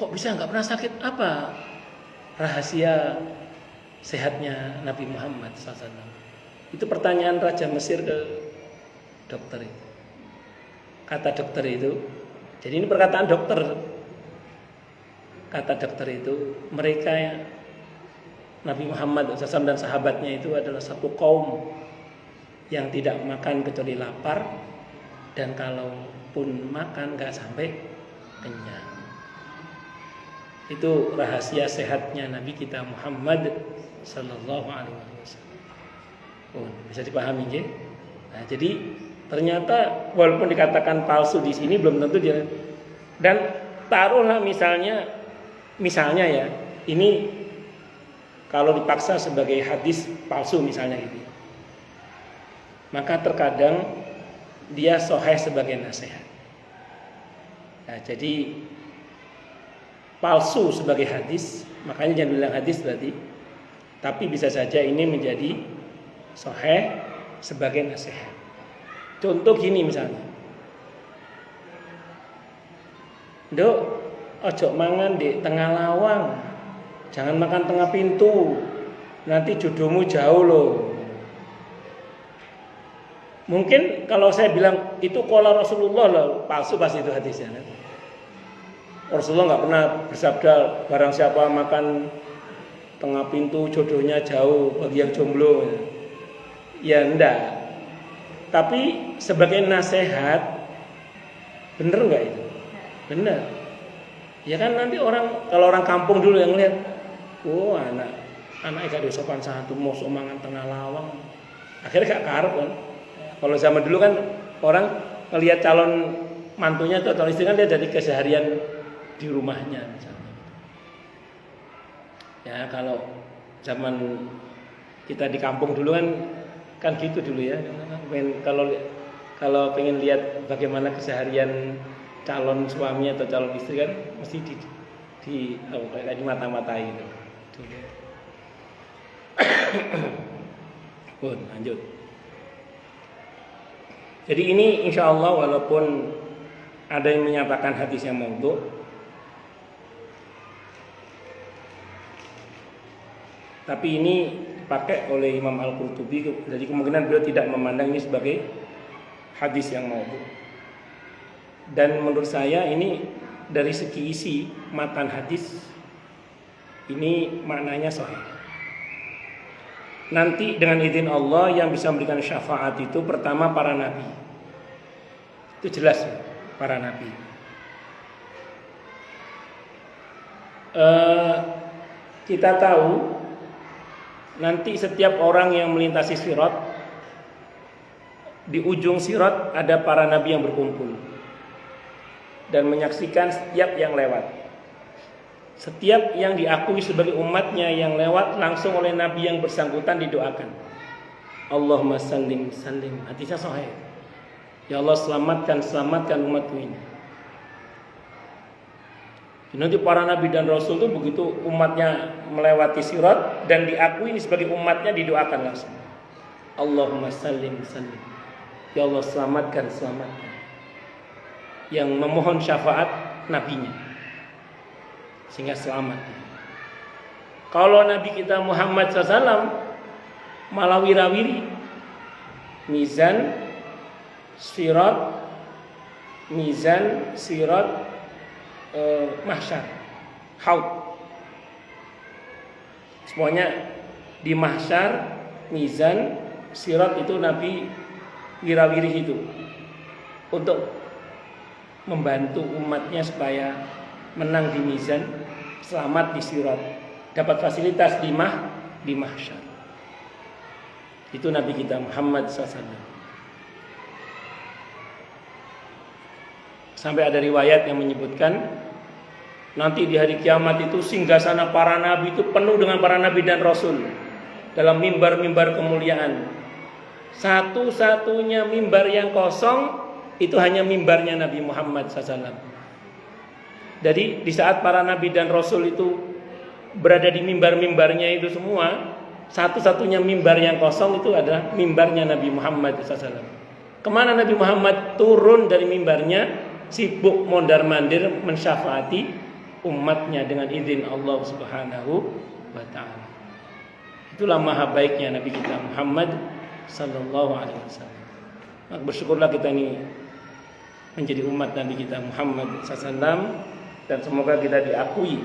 kok bisa nggak pernah sakit? Apa rahasia sehatnya Nabi Muhammad SAW? Itu pertanyaan Raja Mesir ke dokter itu. Kata dokter itu, Jadi ini perkataan dokter. Kata dokter itu, mereka Nabi Muhammad SAW dan sahabatnya itu adalah satu kaum yang tidak makan kecuali lapar, dan kalaupun makan gak sampai kenyang. Itu rahasia sehatnya Nabi kita Muhammad sallallahu alaihi wasallam. Oh, bisa dipahami nggih? Nah, jadi ternyata walaupun dikatakan palsu di sini belum tentu dia. Dan taruhlah misalnya ya, ini kalau dipaksa sebagai hadis palsu misalnya gitu. Maka terkadang dia sahih sebagai nasihat. Nah, jadi palsu sebagai hadis, makanya jangan bilang hadis berarti. Tapi bisa saja ini menjadi sahih sebagai nasihat. Contoh gini misalnya, Dok, ojo mangan di tengah lawang, jangan makan tengah pintu, nanti jodohmu jauh loh. Mungkin kalau saya bilang itu qala Rasulullah loh, palsu pasti itu hadisnya. Rasulullah nggak pernah bersabda barang siapa makan tengah pintu jodohnya jauh bagi yang jomblo. Ya enggak. Tapi sebagai nasihat, bener nggak itu? Bener. Ya kan nanti kalau orang kampung dulu yang lihat, oh anak gak sopan santun mau mangan tengah lawang, akhirnya gak karep kan. Kalau zaman dulu kan orang ngelihat calon mantunya atau calon istri kan dia dari keseharian di rumahnya misalnya. Ya kalau zaman kita di kampung dulu kan gitu dulu ya. Kalau pengen lihat bagaimana keseharian calon suami atau calon istri kan mesti di mata-matai gitu. Pun lanjut. Jadi ini insya Allah walaupun ada yang menyatakan hadis yang maudhu, tapi ini dipakai oleh Imam Al-Qurtubi, jadi kemungkinan beliau tidak memandang ini sebagai hadis yang maudhu. Dan menurut saya ini dari segi isi matan hadis ini maknanya sahih. Nanti dengan izin Allah yang bisa memberikan syafaat itu pertama para nabi. Itu jelas ya, para nabi. Kita tahu nanti setiap orang yang melintasi sirat, di ujung sirat ada para nabi yang berkumpul dan menyaksikan setiap yang lewat. Setiap yang diakui sebagai umatnya yang lewat langsung oleh nabi yang bersangkutan didoakan, Allahumma sallim sallim. Hadisnya sahih. Ya Allah selamatkan umatku ini. Nanti para nabi dan rasul itu begitu umatnya melewati sirat dan diakui ini sebagai umatnya didoakan langsung, Allahumma sallim sallim. Ya Allah selamatkan. Yang memohon syafaat nabinya sehingga selamat. Kalau Nabi kita Muhammad SAW malah wirawiri mizan sirat mahsyar haud, semuanya di mahsyar mizan sirat itu Nabi wirawiri itu untuk membantu umatnya supaya menang di mizan, selamat di sirat, dapat fasilitas di mahsyar. Itu Nabi kita Muhammad SAW. Sampai ada riwayat yang menyebutkan nanti di hari kiamat itu singgasana para nabi itu penuh dengan para nabi dan rasul dalam mimbar-mimbar kemuliaan. Satu-satunya mimbar yang kosong itu hanya mimbarnya Nabi Muhammad SAW. Jadi di saat para nabi dan rasul itu berada di mimbar-mimbarnya itu semua, satu-satunya mimbar yang kosong itu adalah mimbarnya Nabi Muhammad SAW. Kemana Nabi Muhammad turun dari mimbarnya, sibuk mondar-mandir mensyafaati umatnya dengan izin Allah Subhanahu wa ta'ala. Itulah maha baiknya Nabi kita Muhammad sallallahu alaihi wasallam. Maka bersyukurlah kita ini menjadi umat Nabi kita Muhammad SAW, dan semoga kita diakui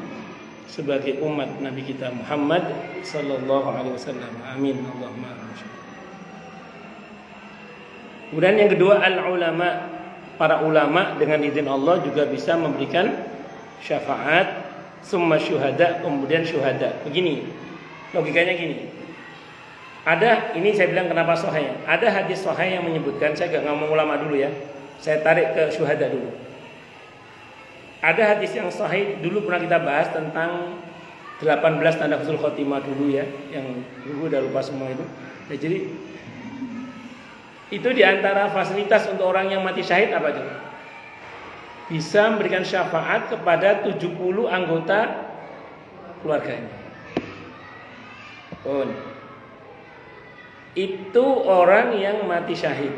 sebagai umat Nabi kita Muhammad sallallahu alaihi wasallam. Amin Allahumma amin. Kemudian yang kedua, al-ulama, para ulama dengan izin Allah juga bisa memberikan syafaat, summa syuhada, kemudian syuhada. Begini, logikanya gini. Ada, ini saya bilang kenapa sahih. Ada hadis sahih yang menyebutkan, saya gak ngomong ulama dulu ya. Saya tarik ke syuhada dulu. Ada hadis yang sahih, dulu pernah kita bahas tentang 18 tanda husnul khotimah dulu ya, yang dulu udah lupa semua itu. Ya, jadi itu diantara fasilitas untuk orang yang mati syahid apa coba? Bisa memberikan syafaat kepada 70 anggota keluarganya. Itu orang yang mati syahid.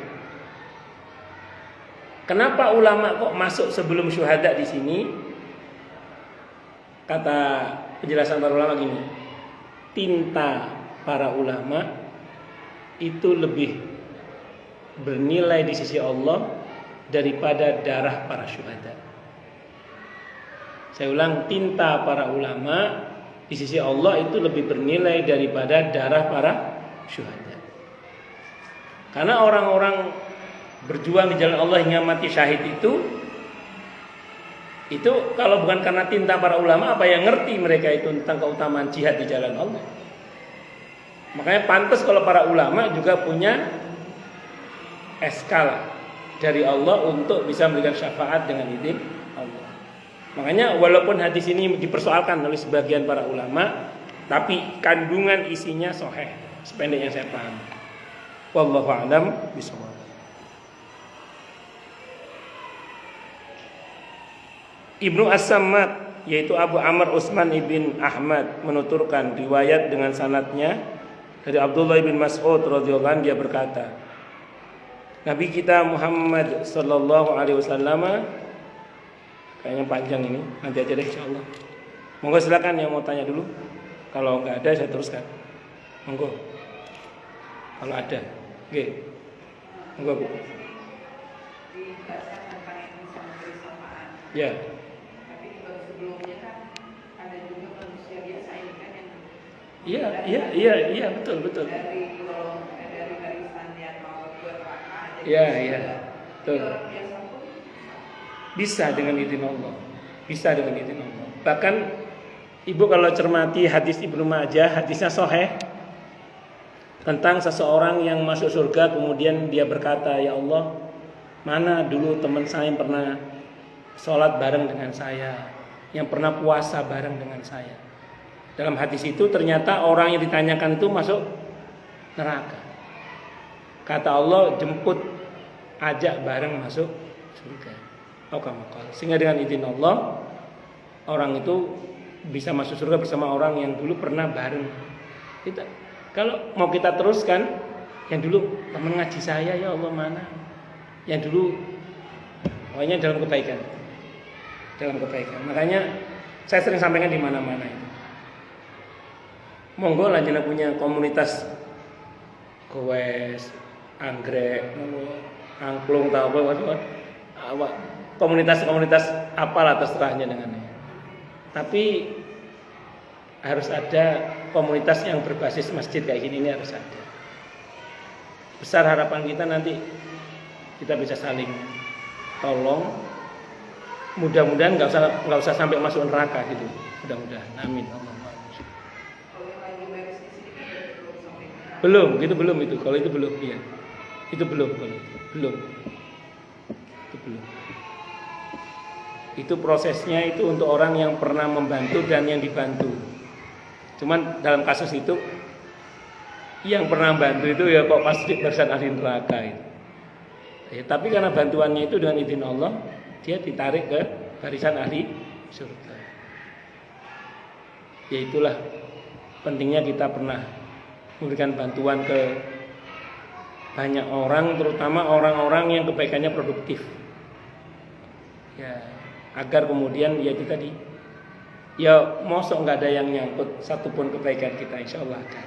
Kenapa ulama kok masuk sebelum syuhada di sini? Kata penjelasan para ulama gini, tinta para ulama itu lebih bernilai di sisi Allah daripada darah para syuhada. Saya ulang, tinta para ulama di sisi Allah itu lebih bernilai daripada darah para syuhada. Karena orang-orang berjuang di jalan Allah hingga mati syahid itu kalau bukan karena tinta para ulama, apa yang ngerti mereka itu tentang keutamaan jihad di jalan Allah. Makanya pantas kalau para ulama juga punya eskala dari Allah untuk bisa memberikan syafaat dengan izin Allah. Makanya walaupun hadis ini dipersoalkan oleh sebagian para ulama, tapi kandungan isinya sahih, sependek yang saya paham. Wallahu a'lam bishawab. Ibnu As-Sammad, yaitu Abu Amr Utsman ibn Ahmad, menuturkan riwayat dengan sanadnya dari Abdullah bin Mas'ud radhiyallahu anhu, dia berkata, Nabi kita Muhammad sallallahu alaihi wasallam, kayaknya panjang ini, nanti aja deh insyaallah. Monggo silakan yang mau tanya dulu. Kalau enggak ada saya teruskan. Monggo. Kalau ada. Oke. Monggo, Bu. Ya. Iya, betul. Dari barisan yang mau berapa? Iya, betul. Bisa dengan izin Allah. Bahkan Ibu kalau cermati hadis Ibnu Majah, hadisnya sahih tentang seseorang yang masuk surga kemudian dia berkata, ya Allah, mana dulu teman saya yang pernah sholat bareng dengan saya, yang pernah puasa bareng dengan saya. Dalam hadis itu ternyata orang yang ditanyakan itu masuk neraka. Kata Allah, jemput, ajak bareng masuk surga. Sehingga dengan izin Allah, orang itu bisa masuk surga bersama orang yang dulu pernah bareng. Kalau mau kita teruskan, yang dulu teman ngaji saya, ya Allah mana? Yang dulu, pokoknya dalam kebaikan. Makanya saya sering sampaikan di mana-mana itu. Monggo lanjutnya punya komunitas goes, anggrek, angklung, tahu apa, komunitas apalah terserahnya dengannya. Tapi harus ada komunitas yang berbasis masjid kayak gini, ini harus ada. Besar harapan kita nanti kita bisa saling tolong. Mudah-mudahan nggak usah sampai masuk neraka gitu. Mudah-mudahan. Amin. Belum itu. Kalau itu belum, iya. Itu belum. Itu prosesnya itu untuk orang yang pernah membantu dan yang dibantu. Cuman dalam kasus itu yang pernah bantu itu ya kok pasti barisan ahli neraka itu. Ya, tapi karena bantuannya itu dengan izin Allah, dia ditarik ke barisan ahli surga. Ya itulah pentingnya kita pernah memberikan bantuan ke banyak orang, terutama orang-orang yang kebaikannya produktif. Ya, agar kemudian ya itu tadi, ya mosok nggak ada yang nyangkut satupun kebaikan kita, insya Allah ada.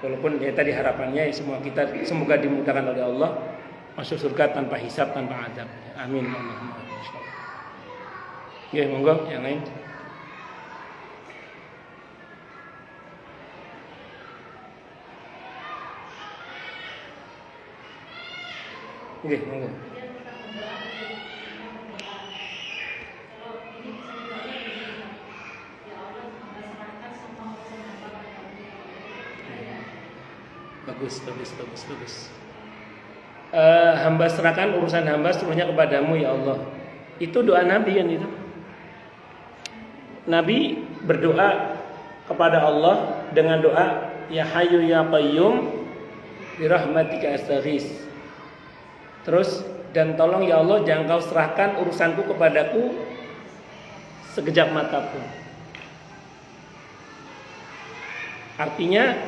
Walaupun ya tadi harapannya ya semua kita semoga dimudahkan oleh Allah masuk surga tanpa hisab, tanpa azab. Amin Allahumma. Oke, monggo yang lain. Oke, monggo. Bagus. Hamba serahkan urusan hamba seluruhnya kepadamu ya Allah. Itu doa Nabi kan itu. Nabi berdoa kepada Allah dengan doa ya Hayyu ya Qayyum bi rahmatika astaghits. Terus dan tolong ya Allah jangan kau serahkan urusanku kepadaku sekejap mata pun. Artinya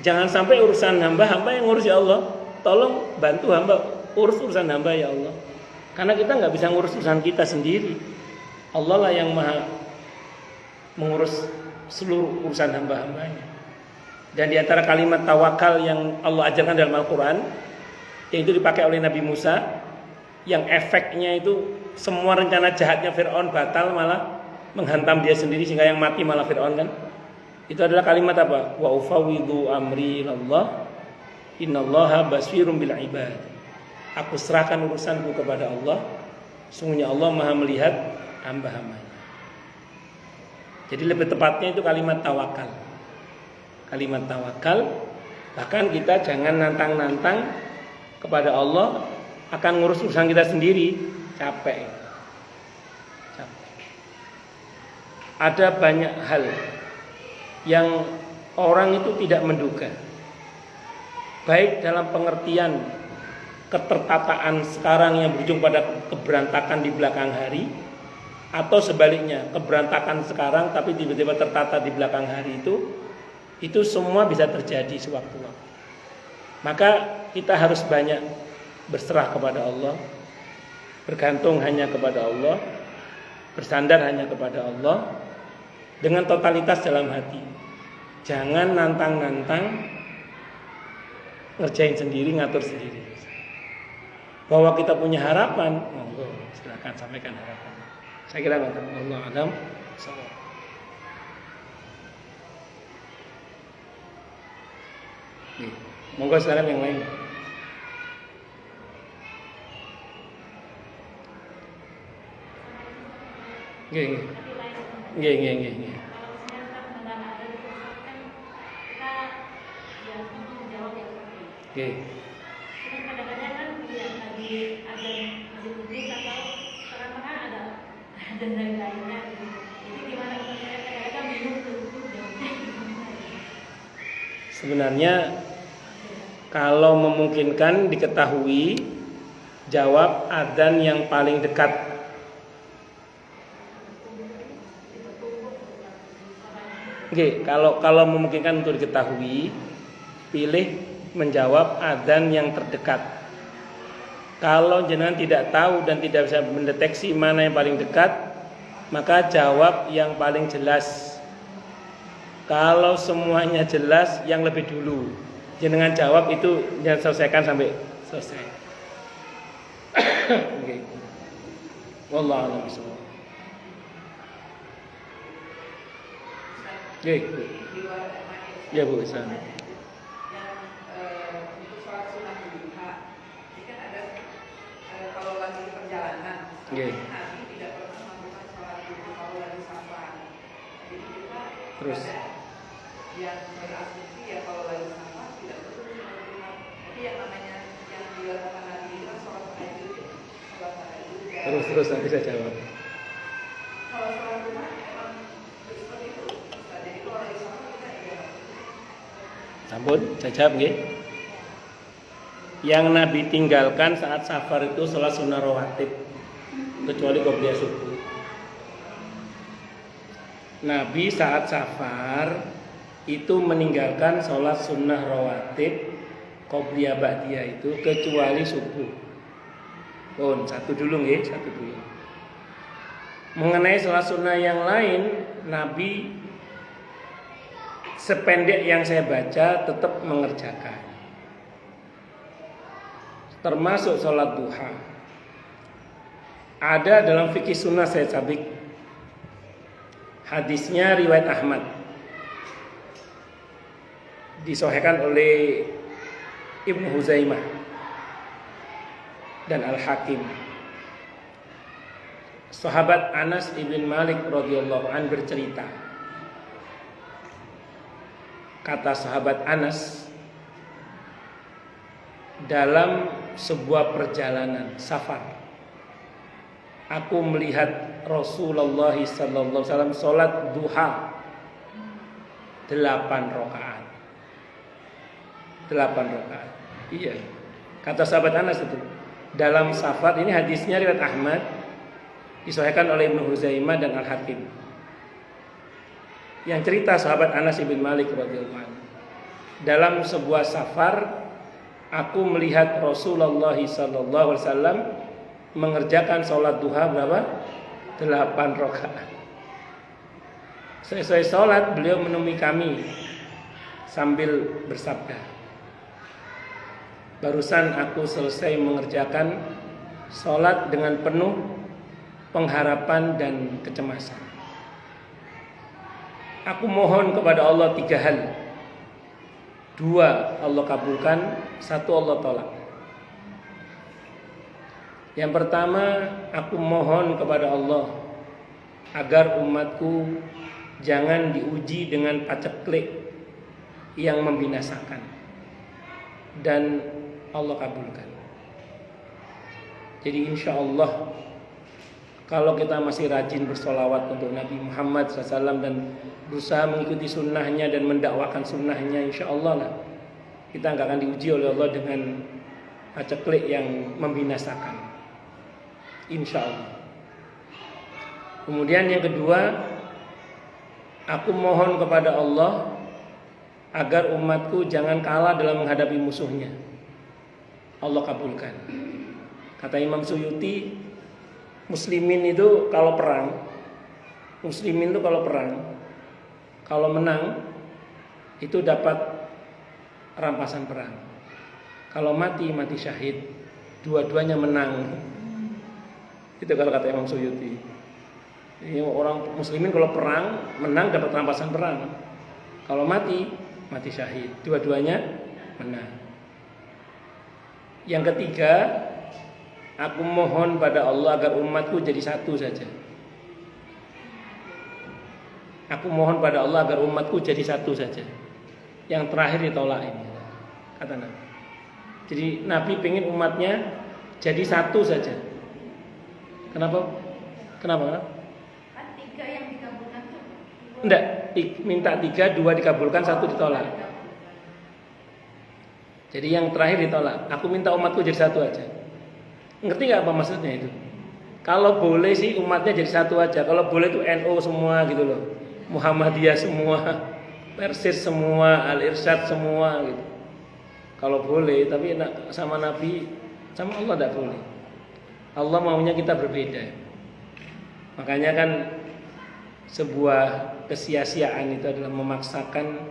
jangan sampai urusan hamba yang ngurus ya Allah. Tolong bantu hamba urus urusan hamba ya Allah. Karena kita nggak bisa ngurus urusan kita sendiri. Allah lah yang maha mengurus seluruh urusan hamba-hambanya. Dan di antara kalimat tawakal yang Allah ajarkan dalam Al-Quran, yang itu dipakai oleh Nabi Musa, yang efeknya itu semua rencana jahatnya Fir'aun batal, malah menghantam dia sendiri sehingga yang mati malah Fir'aun kan. Itu adalah kalimat apa? Wa ufawwidhu amri ilallah innallaha basirun bil ibad. Aku serahkan urusanku kepada Allah, sungguhnya Allah maha melihat hamba-hambanya. Jadi lebih tepatnya itu kalimat tawakal. Kalimat tawakal. Bahkan kita jangan nantang-nantang kepada Allah akan ngurus urusan kita sendiri. Capek. Ada banyak hal yang orang itu tidak menduga. Baik dalam pengertian ketertataan sekarang yang berujung pada keberantakan di belakang hari, atau sebaliknya keberantakan sekarang tapi tiba-tiba tertata di belakang hari, itu semua bisa terjadi sewaktu-waktu. Maka kita harus banyak berserah kepada Allah, bergantung hanya kepada Allah, bersandar hanya kepada Allah dengan totalitas dalam hati. Jangan nantang-nantang, ngerjain sendiri, ngatur sendiri. Bahwa kita punya harapan, monggo silakan sampaikan harapan. Saya kira Allah alam. Monggo silakan yang lain. Nggih. Oke. Kadang-kadang kan lagi ada masjid publik atau tengah-tengah ada dan lainnya. Jadi gimana mereka bingung tuh. Sebenarnya kalau memungkinkan diketahui, jawab adzan yang paling dekat. Oke, kalau memungkinkan untuk diketahui, pilih menjawab adzan yang terdekat. Kalau jenengan tidak tahu dan tidak bisa mendeteksi mana yang paling dekat, maka jawab yang paling jelas. Kalau semuanya jelas, yang lebih dulu. Jenengan jawab itu jangan selesaikan sampai selesai. Oke. Wallahu a'lam bishawab. Oke. Ya Bu Isan. Yeah. Nabi tidak pernah melakukan sholat duha kalau lagi safar. Jadi kita terus yang berasumsi ya kalau lagi safar tidak perlu sholat duha. Jadi yang namanya yang dilakukan Nabi itu kan sholat tahajud. Terus nanti saya jawab. Kalau sholat duha emang seperti itu. Jadi kalau lagi safar kita ya. Sampun, saya jawab nggih. Yang Nabi tinggalkan saat safar itu sholat sunnah rawatib, kecuali qobliyah subuh. Nabi saat safar itu meninggalkan sholat sunnah rawatib, qobliyah ba'diyah itu kecuali subuh. Satu dulu nggih, satu dulu. Mengenai sholat sunnah yang lain, Nabi sependek yang saya baca tetap mengerjakan. termasuk sholat duha. Ada dalam fikih sunnah Sayyid Sabiq. Hadisnya riwayat Ahmad, disahihkan oleh Ibnu Huzaimah dan Al-Hakim. Sahabat Anas ibn Malik radhiyallahu an bercerita. Kata sahabat Anas, dalam sebuah perjalanan safar, aku melihat Rasulullah sallallahu alaihi wasallam salat duha 8 rakaat. 8 rakaat. Iya. Kata sahabat Anas itu, dalam safar, ini hadisnya riwayat Ahmad, disahihkan oleh Ibnu Huzaimah dan Al-Hakim. Yang cerita sahabat Anas bin Malik radhiyallahu anhu, dalam sebuah safar aku melihat Rasulullah sallallahu alaihi wasallam mengerjakan sholat duha berapa? 8 rakaat. Selesai sholat, beliau menemui kami sambil bersabda, barusan aku selesai mengerjakan sholat dengan penuh pengharapan dan kecemasan. Aku mohon kepada Allah 3 hal. 2 Allah kabulkan, 1 Allah tolak. Yang pertama, aku mohon kepada Allah agar umatku jangan diuji dengan paceklik yang membinasakan, dan Allah kabulkan. Jadi insya Allah, kalau kita masih rajin bersolawat untuk Nabi Muhammad SAW dan berusaha mengikuti sunnahnya dan mendakwakan sunnahnya, insya Allah lah, kita nggak akan diuji oleh Allah dengan paceklik yang membinasakan, insya Allah. Kemudian yang kedua, aku mohon kepada Allah agar umatku jangan kalah dalam menghadapi musuhnya. Allah kabulkan. Kata Imam Suyuti, muslimin itu kalau perang, kalau menang itu dapat rampasan perang. Kalau mati syahid, dua-duanya menang. Itu kalau kata Imam Suyuti. Ini orang muslimin kalau perang menang dapat rampasan perang. Kalau mati syahid, dua-duanya menang. Yang ketiga, aku mohon pada Allah agar umatku jadi satu saja. Aku mohon pada Allah agar umatku jadi satu saja. Yang terakhir ditolak ini, kata Nabi. Jadi Nabi pengen umatnya jadi satu saja. Kenapa? Kan 3 yang dikabulkan tuh. Enggak, minta 3, 2 dikabulkan, 1 ditolak. Jadi yang terakhir ditolak. Aku minta umatku jadi satu aja. Ngerti gak apa maksudnya itu? Kalau boleh sih umatnya jadi satu aja. Kalau boleh itu NU semua gitu loh, Muhammadiyah semua, Persis semua, Al-Irsyad semua gitu. Kalau boleh, tapi sama Nabi, sama Allah tidak boleh. Allah maunya kita berbeda. Makanya kan sebuah kesia-siaan itu adalah memaksakan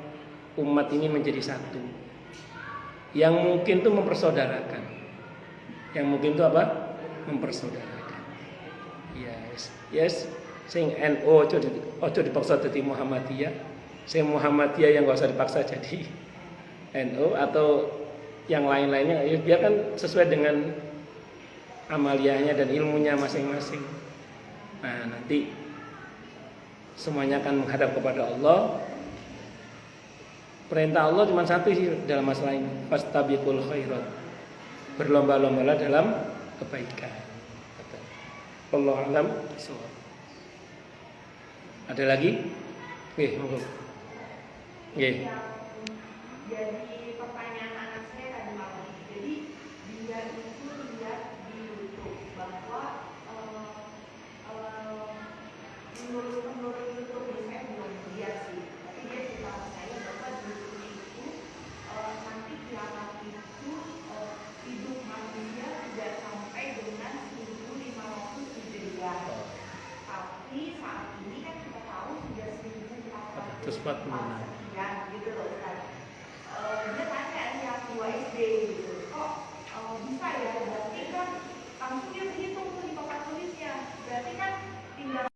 umat ini menjadi satu. Yang mungkin itu mempersaudarakan. Yang mungkin itu apa? Mempersaudarakan. Yes. Sing NU ojo dipaksa jadi Muhammadiyah. Sing Muhammadiyah yang enggak usah dipaksa jadi NU atau yang lain-lainnya. Ya biarkan sesuai dengan amaliyahnya dan ilmunya masing-masing. Nah, nanti semuanya akan menghadap kepada Allah. Perintah Allah cuma satu sih dalam masalah ini, fastabiqul khairat, berlomba-lombalah dalam kebaikan. Wallahu a'lam bishawab. Ada lagi? Monggo. Nggih. Jadi pertanyaan anak saya tadi malam. Jadi dia itu lihat di YouTube bahwa menurut YouTube ini saya belum lihat sih. Tapi dia cerita ke saya bahwa di YouTube itu nanti kiamat itu hidup manusia tidak sampai dengan 1500 Hijriah. Tapi saat ini kan kita tahu sudah 1440 1440. ya gitu loh Ustaz. Dia tanya nih yang 2 SD gitu, kok bisa ya, berarti kan langsung dia berhitung tuh di papan tulisnya. Berarti kan